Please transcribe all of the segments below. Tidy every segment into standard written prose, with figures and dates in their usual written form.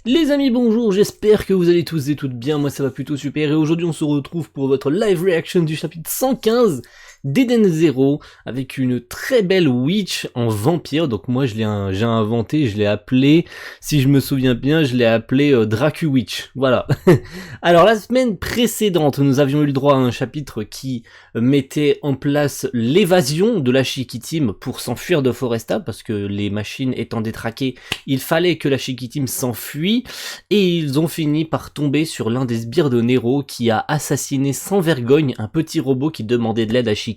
Les amis, bonjour, j'espère que vous allez tous et toutes bien, moi ça va plutôt super, et aujourd'hui on se retrouve pour votre live reaction du chapitre 115 d'Eden Zero, avec une très belle witch en vampire. Donc moi j'ai inventé, je l'ai appelé, si je me souviens bien, je l'ai appelé Dracu Witch, voilà. Alors la semaine précédente, nous avions eu le droit à un chapitre qui mettait en place l'évasion de la Shiki Team pour s'enfuir de Foresta, parce que les machines étant détraquées, il fallait que la Shiki Team s'enfuit, et ils ont fini par tomber sur l'un des sbires de Nero qui a assassiné sans vergogne un petit robot qui demandait de l'aide à Shiki,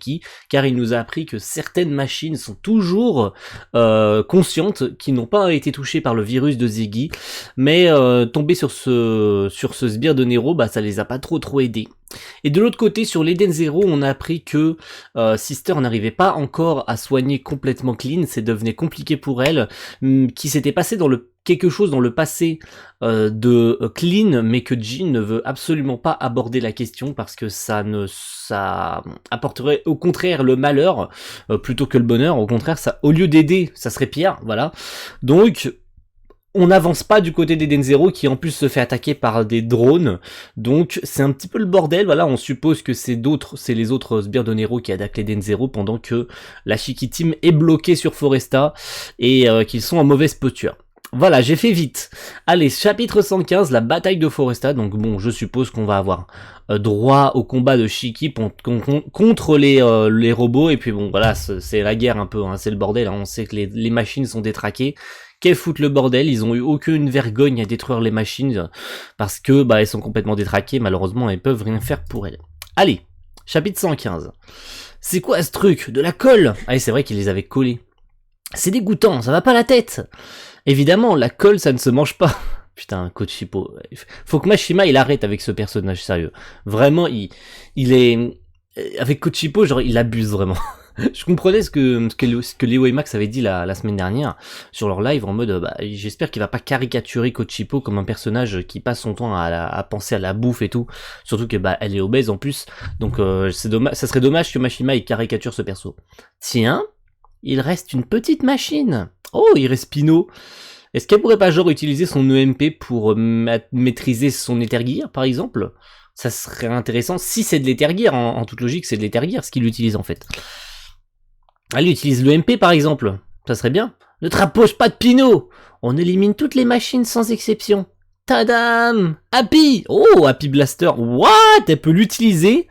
car il nous a appris que certaines machines sont toujours conscientes, qui n'ont pas été touchées par le virus de Ziggy, mais tomber sur ce sbire de Nero, bah ça les a pas trop aidés. Et de l'autre côté, sur l'Eden Zero, on a appris que Sister n'arrivait pas encore à soigner complètement Clean, c'est devenu compliqué pour elle, qui s'était passé quelque chose dans le passé de Clean, mais que Jean ne veut absolument pas aborder la question parce que ça apporterait au contraire le malheur plutôt que le bonheur. Au contraire, ça, au lieu d'aider, ça serait pire, voilà. Donc on n'avance pas du côté d'Eden Zero qui en plus se fait attaquer par des drones, donc c'est un petit peu le bordel. Voilà, on suppose que c'est les autres sbires de Nero qui attaquent l'Eden Zero pendant que la Shiki Team est bloquée sur Foresta et qu'ils sont en mauvaise posture. Voilà, j'ai fait vite. Allez, chapitre 115, la bataille de Foresta. Donc bon, je suppose qu'on va avoir droit au combat de Shiki contre les robots. Et puis bon, voilà, c'est la guerre un peu, hein, c'est le bordel. Hein. On sait que les machines sont détraquées. Qu'elles foutent le bordel, ils ont eu aucune vergogne à détruire les machines parce que bah elles sont complètement détraquées, malheureusement elles peuvent rien faire pour elles. Allez, chapitre 115. C'est quoi ce truc? De la colle? Ah c'est vrai qu'ils les avaient collés. C'est dégoûtant, ça va pas la tête. Évidemment, la colle ça ne se mange pas. Putain, Coach Hippo. Faut que Mashima il arrête avec ce personnage, sérieux. Vraiment, il est... Avec Coach Hippo, genre il abuse vraiment. Je comprenais ce que Léo et Max avaient dit la semaine dernière sur leur live en mode bah, j'espère qu'il va pas caricaturer Kochipo comme un personnage qui passe son temps à penser à la bouffe et tout, surtout que bah elle est obèse en plus, donc c'est dommage, ça serait dommage que Mashima il caricature ce perso. Tiens, il reste une petite machine. Oh, il reste Pino. Est-ce qu'elle pourrait pas genre utiliser son EMP pour maîtriser son Ether Gear par exemple? Ça serait intéressant, si c'est de l'Ether Gear, en toute logique c'est de l'Ether Gear ce qu'il utilise en fait. Allez, utilise le MP par exemple, ça serait bien. Ne te rapproche pas de Pino. On élimine toutes les machines sans exception. Tadam! Happy! Oh, Happy Blaster. What? Elle peut l'utiliser?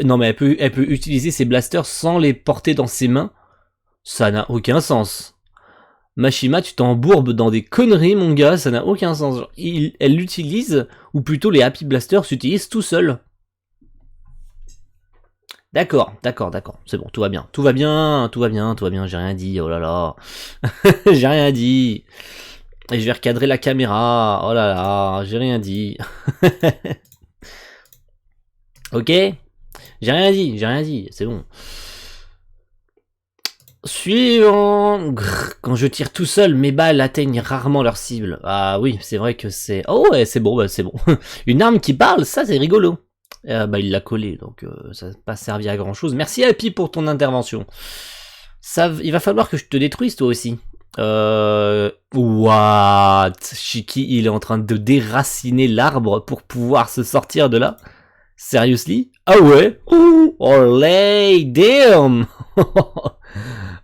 Non mais elle peut utiliser ses blasters sans les porter dans ses mains. Ça n'a aucun sens. Mashima, tu t'embourbes dans des conneries mon gars, ça n'a aucun sens. Elle l'utilise, ou plutôt les Happy Blasters s'utilisent tout seuls. D'accord, c'est bon, tout va bien, j'ai rien dit, oh là là, j'ai rien dit, et je vais recadrer la caméra, oh là là, j'ai rien dit, ok, j'ai rien dit, c'est bon. Suivant, quand je tire tout seul, mes balles atteignent rarement leur cible. Ah oui, c'est vrai que c'est, oh ouais, c'est bon, bah c'est bon, une arme qui parle, ça c'est rigolo. Bah il l'a collé, donc ça n'a pas servi à grand chose. Merci Happy pour ton intervention. Il va falloir que je te détruise toi aussi. What? Shiki il est en train de déraciner l'arbre pour pouvoir se sortir de là? Seriously? Ah ouais? Oh lay damn.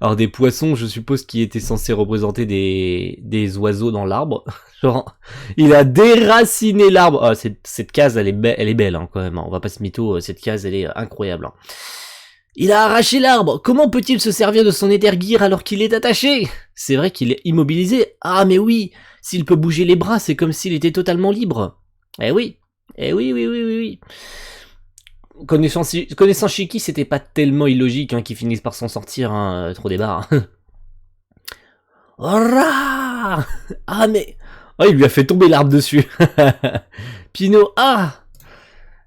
Alors des poissons, je suppose, qui étaient censés représenter des oiseaux dans l'arbre. Genre, il a déraciné l'arbre. Ah, cette case, elle est belle hein, quand même. Hein. On va pas se mytho, cette case, elle est incroyable. Hein. Il a arraché l'arbre. Comment peut-il se servir de son Ether Gear alors qu'il est attaché? C'est vrai qu'il est immobilisé. Ah mais oui, s'il peut bouger les bras, c'est comme s'il était totalement libre. Eh oui, oui. Connaissant Shiki, c'était pas tellement illogique hein, qu'ils finissent par s'en sortir, hein, trop débarras. Ah mais... Oh, il lui a fait tomber l'arbre dessus. Pino, ah!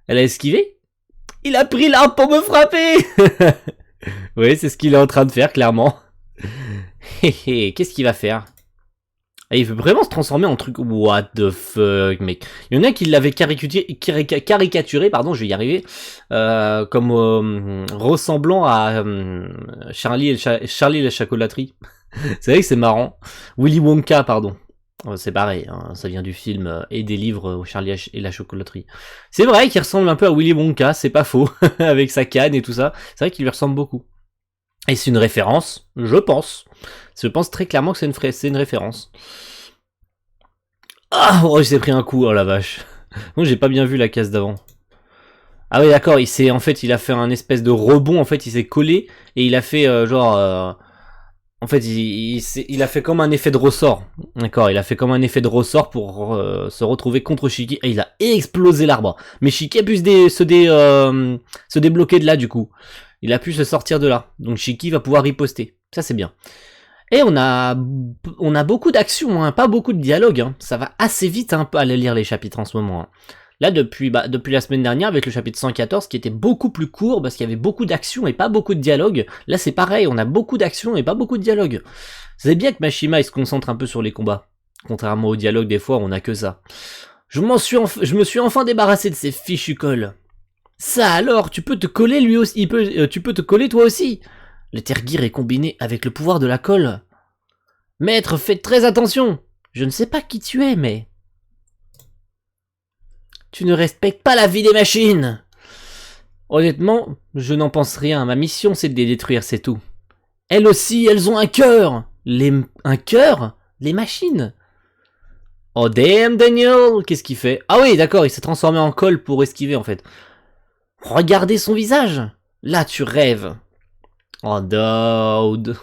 Elle a esquivé? Il a pris l'arbre pour me frapper. Oui, c'est ce qu'il est en train de faire, clairement. Qu'est-ce qu'il va faire? Ah, il veut vraiment se transformer en truc... What the fuck, mec. Il y en a qui l'avaient caricaturé, pardon, je vais y arriver, comme ressemblant à Charlie et la chocolaterie. C'est vrai que c'est marrant. Willy Wonka, pardon. C'est pareil, hein, ça vient du film et des livres Charlie et la chocolaterie. C'est vrai qu'il ressemble un peu à Willy Wonka, c'est pas faux, avec sa canne et tout ça. C'est vrai qu'il lui ressemble beaucoup. Et c'est une référence, je pense. Je pense très clairement que c'est une référence. Ah, oh, j'ai pris un coup, oh la vache. Bon, j'ai pas bien vu la case d'avant. Ah oui, d'accord, en fait, il a fait un espèce de rebond, en fait, il s'est collé, et il a fait, en fait, il a fait comme un effet de ressort. D'accord, il a fait comme un effet de ressort pour se retrouver contre Shiki. Et il a explosé l'arbre. Mais Shiki a pu se débloquer de là, du coup. Il a pu se sortir de là. Donc Shiki va pouvoir riposter. Ça, c'est bien. Et on a beaucoup d'actions, hein, pas beaucoup de dialogue. Hein. Ça va assez vite hein, à lire les chapitres en ce moment. Hein. Là, depuis la semaine dernière, avec le chapitre 114, qui était beaucoup plus court, parce qu'il y avait beaucoup d'actions et pas beaucoup de dialogue, là c'est pareil, on a beaucoup d'actions et pas beaucoup de dialogue. C'est bien que Mashima, il se concentre un peu sur les combats. Contrairement au dialogue, des fois, on a que ça. Je me suis enfin débarrassé de ces fichus cols. Ça alors, tu peux te coller lui aussi, tu peux te coller toi aussi. Le Tergir est combiné avec le pouvoir de la colle. Maître, faites très attention. Je ne sais pas qui tu es, mais... Tu ne respectes pas la vie des machines. Honnêtement, je n'en pense rien. Ma mission, c'est de les détruire, c'est tout. Elles aussi, elles ont un cœur. Un cœur? Les machines? Oh damn, Daniel. Qu'est-ce qu'il fait? Ah oui, d'accord, il s'est transformé en colle pour esquiver, en fait. Regardez son visage. Là, tu rêves. Oh, Dowd.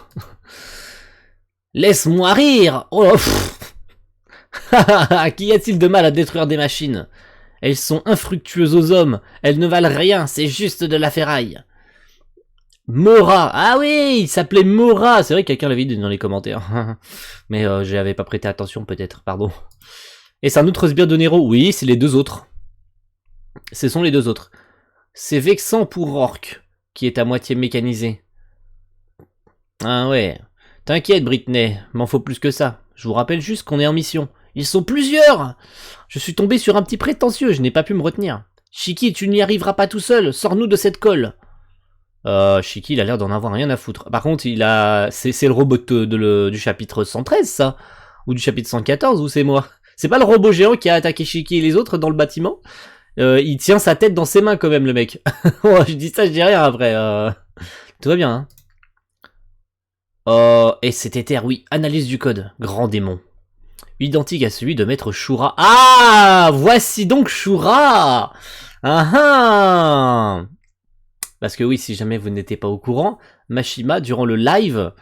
Laisse-moi rire. Oh, qu'y a-t-il de mal à détruire des machines? Elles sont infructueuses aux hommes, elles ne valent rien, c'est juste de la ferraille. Mora, ah oui, il s'appelait Mora, c'est vrai que quelqu'un l'avait dit dans les commentaires. Mais j'avais pas prêté attention peut-être, pardon. Et c'est un autre sbire de Nero, oui, c'est les deux autres. Ce sont les deux autres. C'est vexant pour Orc, qui est à moitié mécanisé. Ah ouais, t'inquiète Britney, m'en faut plus que ça. Je vous rappelle juste qu'on est en mission. Ils sont plusieurs. Je suis tombé sur un petit prétentieux, je n'ai pas pu me retenir. Shiki, tu n'y arriveras pas tout seul, sors-nous de cette colle. Shiki, il a l'air d'en avoir rien à foutre. Par contre, c'est le robot du chapitre 113, ça? Ou du chapitre 114, ou c'est moi? C'est pas le robot géant qui a attaqué Shiki et les autres dans le bâtiment? Il tient sa tête dans ses mains quand même, le mec. Je dis ça, je dis rien après. Tout va bien, hein. Et cet éther, oui, analyse du code, grand démon. Identique à celui de Maître Shura. Ah, voici donc Shura. Ah ah. Parce que oui, si jamais vous n'étiez pas au courant, Mashima, durant le live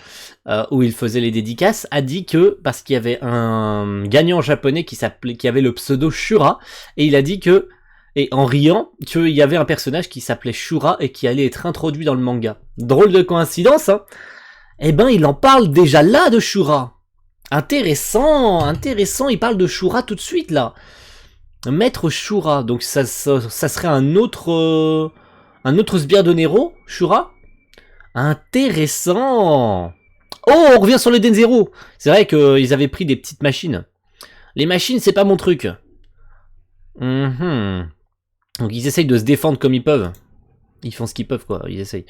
où il faisait les dédicaces, a dit que, parce qu'il y avait un gagnant japonais qui avait le pseudo Shura, et il a dit que, et en riant, qu'il y avait un personnage qui s'appelait Shura et qui allait être introduit dans le manga. Drôle de coïncidence, hein. Eh ben, il en parle déjà là de Shura. Intéressant, intéressant, il parle de Shura tout de suite là. Maître Shura, donc ça serait un autre sbire de Nero, Shura. Intéressant. Oh, on revient sur le Denzero. C'est vrai qu'ils avaient pris des petites machines. Les machines, c'est pas mon truc. Donc ils essayent de se défendre comme ils peuvent. Ils font ce qu'ils peuvent quoi, ils essayent.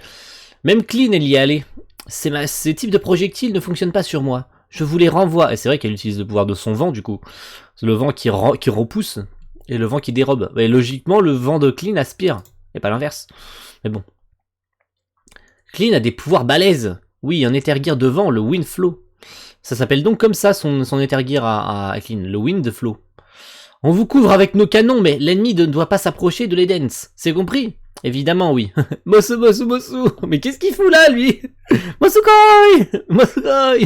Même Clean, elle y est allée. Ces types de projectiles ne fonctionnent pas sur moi. Je vous les renvoie. Et c'est vrai qu'elle utilise le pouvoir de son vent, du coup. C'est le vent qui repousse et le vent qui dérobe. Et logiquement, le vent de Clean aspire. Et pas l'inverse. Mais bon. Clean a des pouvoirs balèzes. Oui, un Ether Gear de vent, le Wind Flow. Ça s'appelle donc comme ça, son Ether Gear à Clean, le Wind Flow. On vous couvre avec nos canons, mais l'ennemi ne doit pas s'approcher de l'Edens. C'est compris? Évidemment, oui. Mosu. Mais qu'est-ce qu'il fout là, lui? Mosukoi.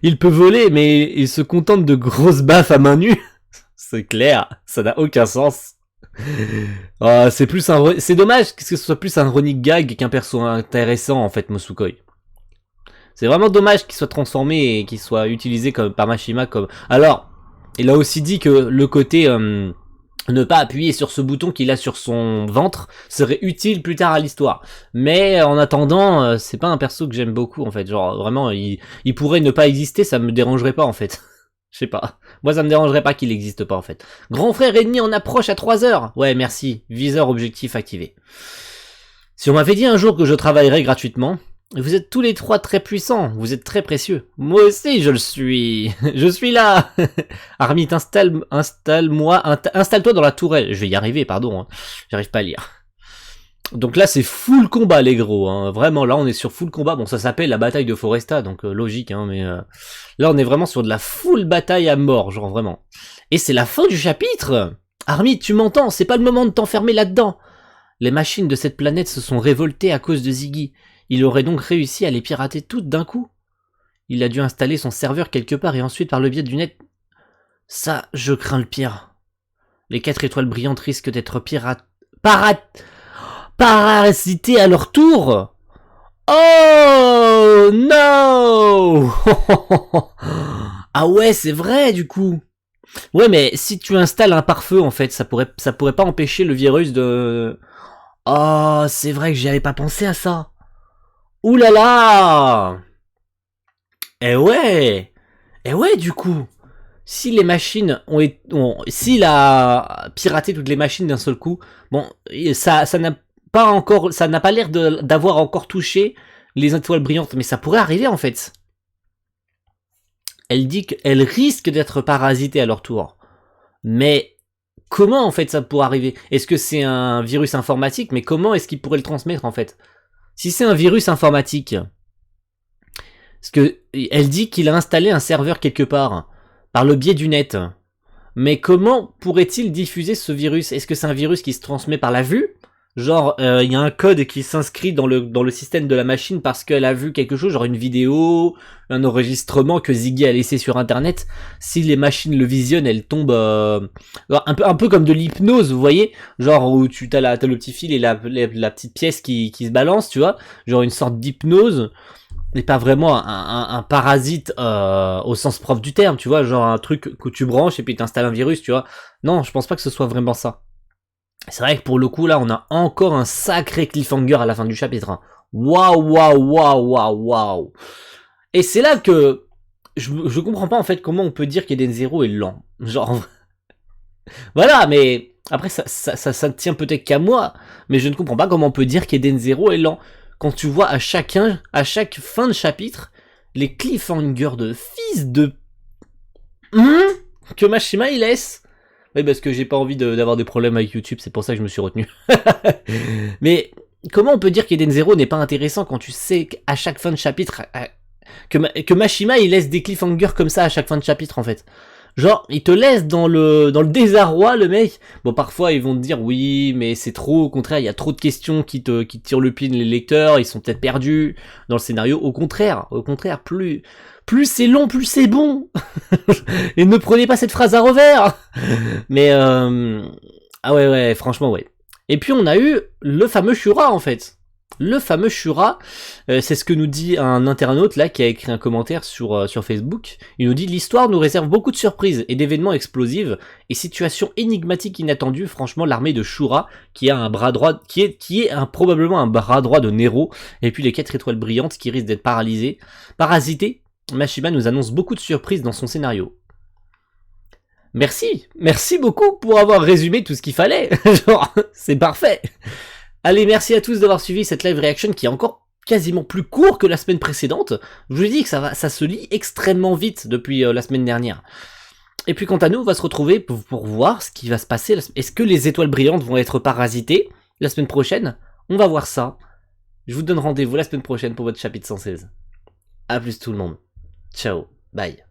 Il peut voler, mais il se contente de grosses baffes à main nue. C'est clair, ça n'a aucun sens. C'est dommage que ce soit plus un running gag qu'un perso intéressant, en fait, Mosukoi. C'est vraiment dommage qu'il soit transformé et qu'il soit utilisé par Mashima comme... Alors, il a aussi dit que le côté... ne pas appuyer sur ce bouton qu'il a sur son ventre serait utile plus tard à l'histoire. Mais en attendant, c'est pas un perso que j'aime beaucoup en fait. Genre vraiment, il pourrait ne pas exister, ça me dérangerait pas en fait. Je sais pas. Moi ça me dérangerait pas qu'il existe pas en fait. Grand frère ennemi en approche à 3 heures. Ouais merci, viseur objectif activé. Si on m'avait dit un jour que je travaillerais gratuitement, Vous êtes tous les trois très puissants, vous êtes très précieux. Moi aussi je le suis. Je suis là. Armit, installe-toi dans la tourelle. Je vais y arriver, pardon. Hein. J'arrive pas à lire. Donc là c'est full combat les gros, hein. Vraiment là on est sur full combat, bon ça s'appelle la bataille de Foresta, donc logique, hein, mais là on est vraiment sur de la full bataille à mort, genre vraiment. Et c'est la fin du chapitre. Armit, tu m'entends, c'est pas le moment de t'enfermer là-dedans. Les machines de cette planète se sont révoltées à cause de Ziggy. Il aurait donc réussi à les pirater toutes d'un coup. Il a dû installer son serveur quelque part et ensuite par le biais du net... Ça, je crains le pire. Les 4 étoiles brillantes risquent d'être parasités à leur tour. Oh no. Ah ouais, c'est vrai du coup. Ouais, mais si tu installes un pare-feu, en fait, ça pourrait pas empêcher le virus de... Oh, c'est vrai que j'y avais pas pensé à ça. Ouh là là. Eh ouais, du coup. Si les machines s'il a piraté toutes les machines d'un seul coup, bon, ça n'a pas l'air d'avoir encore touché les étoiles brillantes, mais ça pourrait arriver en fait. Elle dit qu'elles risquent d'être parasitées à leur tour. Mais comment en fait ça pourrait arriver? Est-ce que c'est un virus informatique? Mais comment est-ce qu'il pourrait le transmettre en fait? Si c'est un virus informatique, parce que elle dit qu'il a installé un serveur quelque part, par le biais du net. Mais comment pourrait-il diffuser ce virus? Est-ce que c'est un virus qui se transmet par la vue? Genre, y a un code qui s'inscrit dans le système de la machine parce qu'elle a vu quelque chose, genre une vidéo, un enregistrement que Ziggy a laissé sur internet. Si les machines le visionnent, elles tombent un peu comme de l'hypnose, vous voyez? Genre où t'as le petit fil et la petite pièce qui se balance, tu vois? Genre une sorte d'hypnose. Mais pas vraiment un parasite au sens propre du terme, tu vois, genre un truc que tu branches et puis t'installes un virus, tu vois. Non, je pense pas que ce soit vraiment ça. C'est vrai que pour le coup, là, on a encore un sacré cliffhanger à la fin du chapitre. Hein. Waouh. Et c'est là que je comprends pas en fait comment on peut dire qu'Eden Zero est lent. Genre, voilà, mais après ça ne tient peut-être qu'à moi, mais je ne comprends pas comment on peut dire qu'Eden Zero est lent. Quand tu vois à chaque fin de chapitre, les cliffhangers de fils de... que Mashima il laisse. Oui, parce que j'ai pas envie d'avoir des problèmes avec YouTube, c'est pour ça que je me suis retenu. Mais comment on peut dire qu'Eden Zero n'est pas intéressant quand tu sais qu'à chaque fin de chapitre... que Mashima il laisse des cliffhangers comme ça à chaque fin de chapitre en fait. Genre, il te laisse dans le désarroi, le mec. Bon, parfois, ils vont te dire, oui, mais c'est trop, au contraire, il y a trop de questions qui tirent le pied les lecteurs, ils sont peut-être perdus dans le scénario. Au contraire, plus c'est long, plus c'est bon. Et ne prenez pas cette phrase à revers. Mais, ah ouais, franchement, ouais. Et puis, on a eu le fameux Shura, en fait. Le fameux Shura, c'est ce que nous dit un internaute là qui a écrit un commentaire sur Facebook. Il nous dit: l'histoire nous réserve beaucoup de surprises et d'événements explosifs et situations énigmatiques inattendues. Franchement, l'armée de Shura qui a un bras droit, qui est probablement un bras droit de Nero, et puis les 4 étoiles brillantes qui risquent d'être parasitées. Mashima nous annonce beaucoup de surprises dans son scénario. Merci beaucoup pour avoir résumé tout ce qu'il fallait. Genre, c'est parfait. Allez, merci à tous d'avoir suivi cette live reaction qui est encore quasiment plus court que la semaine précédente. Je vous dis que ça se lit extrêmement vite depuis la semaine dernière. Et puis quant à nous, on va se retrouver pour voir ce qui va se passer. Est-ce que les étoiles brillantes vont être parasitées la semaine prochaine? On va voir ça. Je vous donne rendez-vous la semaine prochaine pour votre chapitre 116. A plus tout le monde. Ciao, bye.